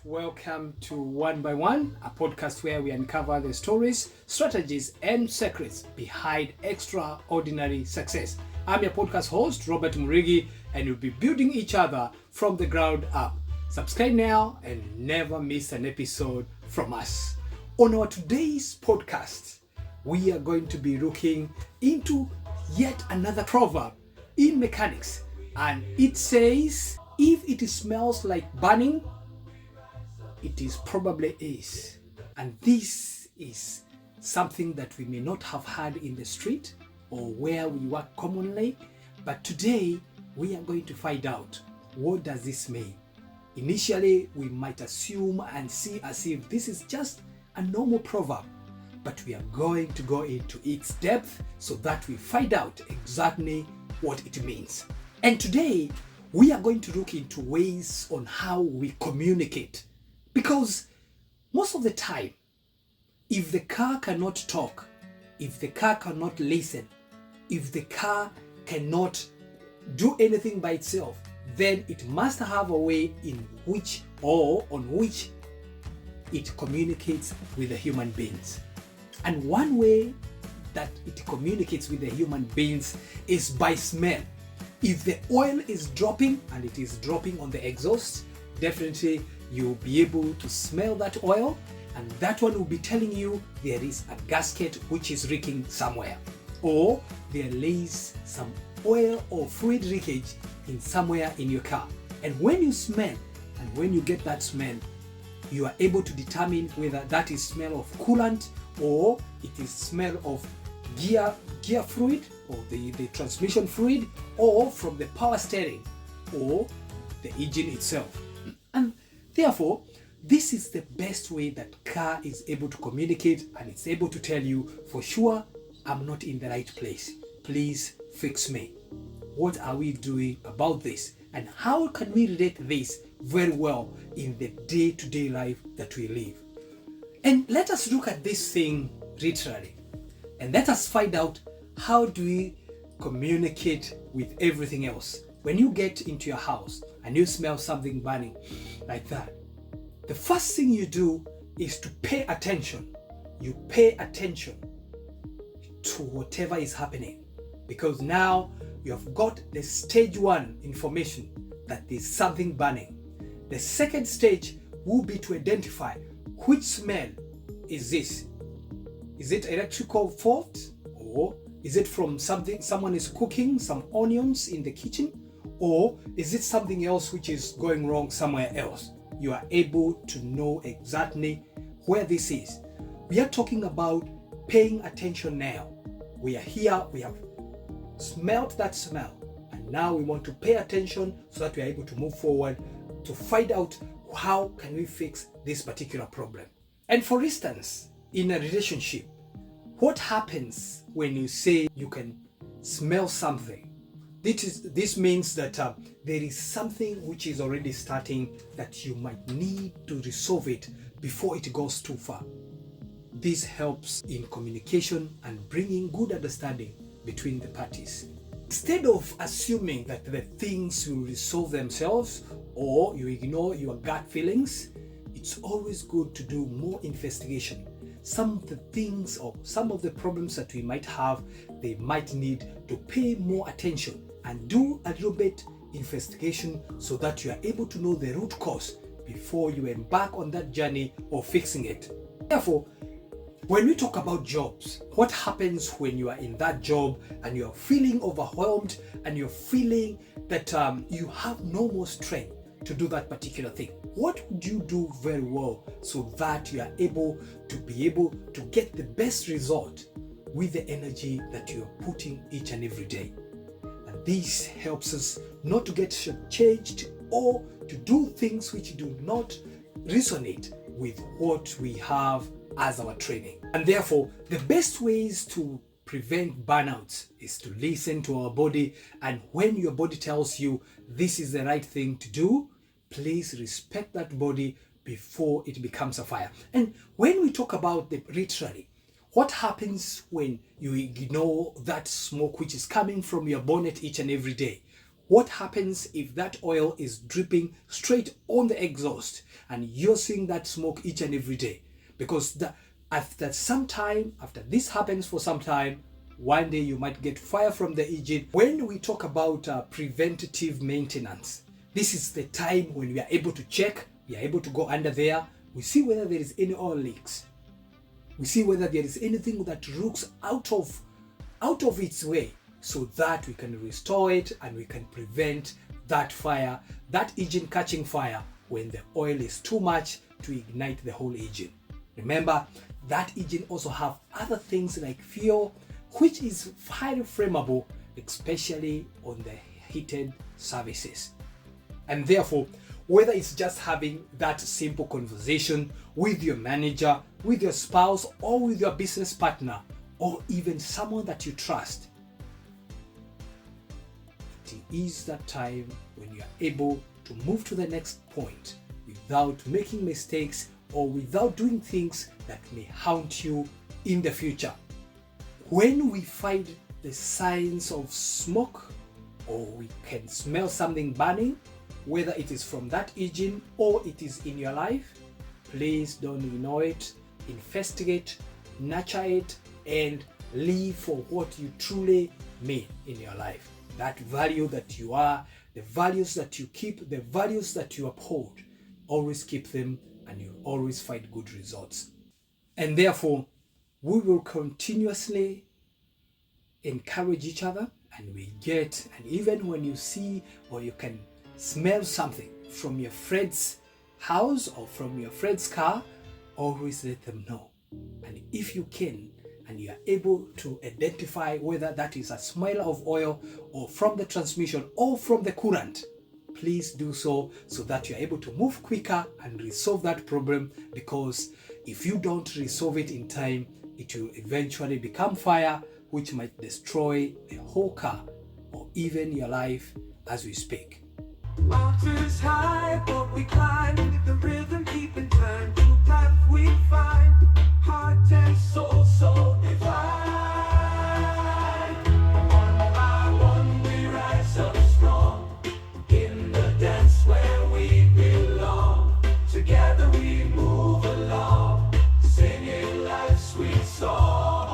Welcome to One by One, a podcast where we uncover the stories, strategies, and secrets behind extraordinary success. I'm your podcast host, Robert Murigi, and we'll be building each other from the ground up. Subscribe now and never miss an episode from us. On our today's podcast, we are going to be looking into yet another proverb in mechanics, and it says, if it smells like burning, it is probably is. And this is something that we may not have heard in the street or where we work commonly, but today we are going to find out, what does this mean? Initially, we might assume and see as if this is just a normal proverb, but we are going to go into its depth so that we find out exactly what it means. And today, we are going to look into ways on how we communicate. Because most of the time, if the car cannot talk, if the car cannot listen, if the car cannot do anything by itself, then it must have a way in which or on which it communicates with the human beings. And one way that it communicates with the human beings is by smell. If the oil is dropping and it is dropping on the exhaust, definitely you'll be able to smell that oil, and that one will be telling you there is a gasket which is leaking somewhere, or there lays some oil or fluid leakage in somewhere in your car. And when you smell and when you get that smell, you are able to determine whether that is smell of coolant or it is smell of gear fluid or the transmission fluid, or from the power steering or the engine itself. And therefore, this is the best way that car is able to communicate, and it's able to tell you, for sure, I'm not in the right place. Please fix me. What are we doing about this? And how can we relate this very well in the day-to-day life that we live? And let us look at this thing literally. And let us find out, how do we communicate with everything else? When you get into your house and you smell something burning like that, the first thing you do is to pay attention. You pay attention to whatever is happening, because now you have got the stage one information that there's something burning. The second stage will be to identify which smell is this. Is it electrical fault, or is it from something someone is cooking some onions in the kitchen, or is it something else which is going wrong somewhere else? You are able to know exactly where this is. We are talking about paying attention now. We are here, we have smelled that smell, and now we want to pay attention so that we are able to move forward to find out how can we fix this particular problem. And for instance, in a relationship, what happens when you say you can smell something? This means that there is something which is already starting that you might need to resolve it before it goes too far. This helps in communication and bringing good understanding between the parties. Instead of assuming that the things will resolve themselves or you ignore your gut feelings, it's always good to do more investigation. Some of the things or some of the problems that we might have, they might need to pay more attention and do a little bit investigation so that you are able to know the root cause before you embark on that journey of fixing it. Therefore, when we talk about jobs, what happens when you are in that job and you're feeling overwhelmed and you're feeling that you have no more strength to do that particular thing? What would you do very well so that you are able to get the best result with the energy that you are putting each and every day? And this helps us not to get shortchanged or to do things which do not resonate with what we have as our training. And therefore, the best ways to prevent burnouts is to listen to our body, and when your body tells you this is the right thing to do, please respect that body before it becomes a fire. And when we talk about the literally, what happens when you ignore that smoke which is coming from your bonnet each and every day? What happens if that oil is dripping straight on the exhaust and you're seeing that smoke each and every day? Because after this happens for some time, one day you might get fire from the engine. When we talk about preventative maintenance, this is the time when we are able to check, we are able to go under there, we see whether there is any oil leaks. We see whether there is anything that looks out of its way, so that we can restore it and we can prevent that fire, that engine catching fire when the oil is too much to ignite the whole engine. Remember, that engine also have other things like fuel, which is highly flammable, especially on the heated surfaces. And therefore, whether it's just having that simple conversation with your manager, with your spouse, or with your business partner, or even someone that you trust, it is that time when you are able to move to the next point without making mistakes or without doing things that may haunt you in the future. When we find the signs of smoke, or we can smell something burning, whether it is from that engine or it is in your life, please don't ignore it. Investigate, nurture it, and live for what you truly mean in your life. That value that you are, the values that you keep, the values that you uphold, always keep them and you'll always find good results. And therefore, we will continuously encourage each other, and even when you see or you can smell something from your friend's house or from your friend's car, always let them know. And if you can, and you are able to identify whether that is a smell of oil or from the transmission or from the coolant, please do so that you're able to move quicker and resolve that problem, because if you don't resolve it in time, it will eventually become fire, which might destroy the whole car or even your life as we speak. Mountains high, but we climb with the rhythm, keep in time. New path we find, heart and soul so divine. One by one we rise up strong, in the dance where we belong. Together we move along, singing life's sweet song.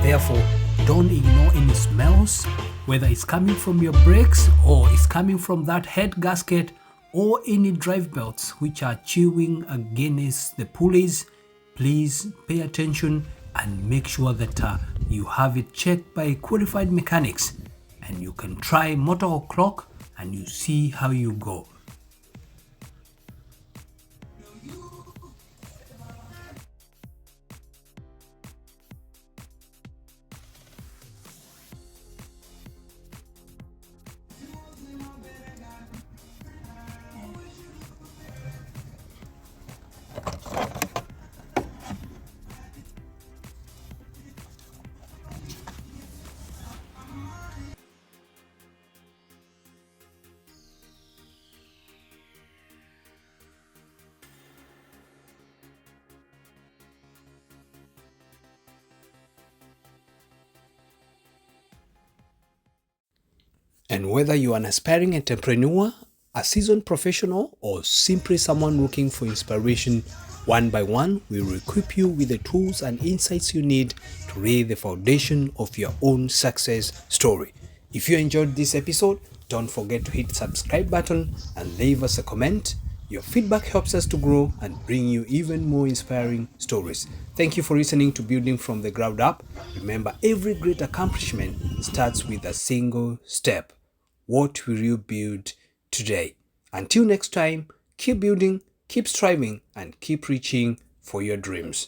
Therefore, don't ignore any smells, whether it's coming from your brakes or it's coming from that head gasket or any drive belts which are chewing against the pulleys. Please pay attention and make sure that you have it checked by qualified mechanics, and you can try motor or clock and you see how you go. And whether you are an aspiring entrepreneur, a seasoned professional, or simply someone looking for inspiration, One by One we will equip you with the tools and insights you need to lay the foundation of your own success story. If you enjoyed this episode, don't forget to hit the subscribe button and leave us a comment. Your feedback helps us to grow and bring you even more inspiring stories. Thank you for listening to Building from the Ground Up. Remember, every great accomplishment starts with a single step. What will you build today? Until next time, keep building, keep striving, and keep reaching for your dreams.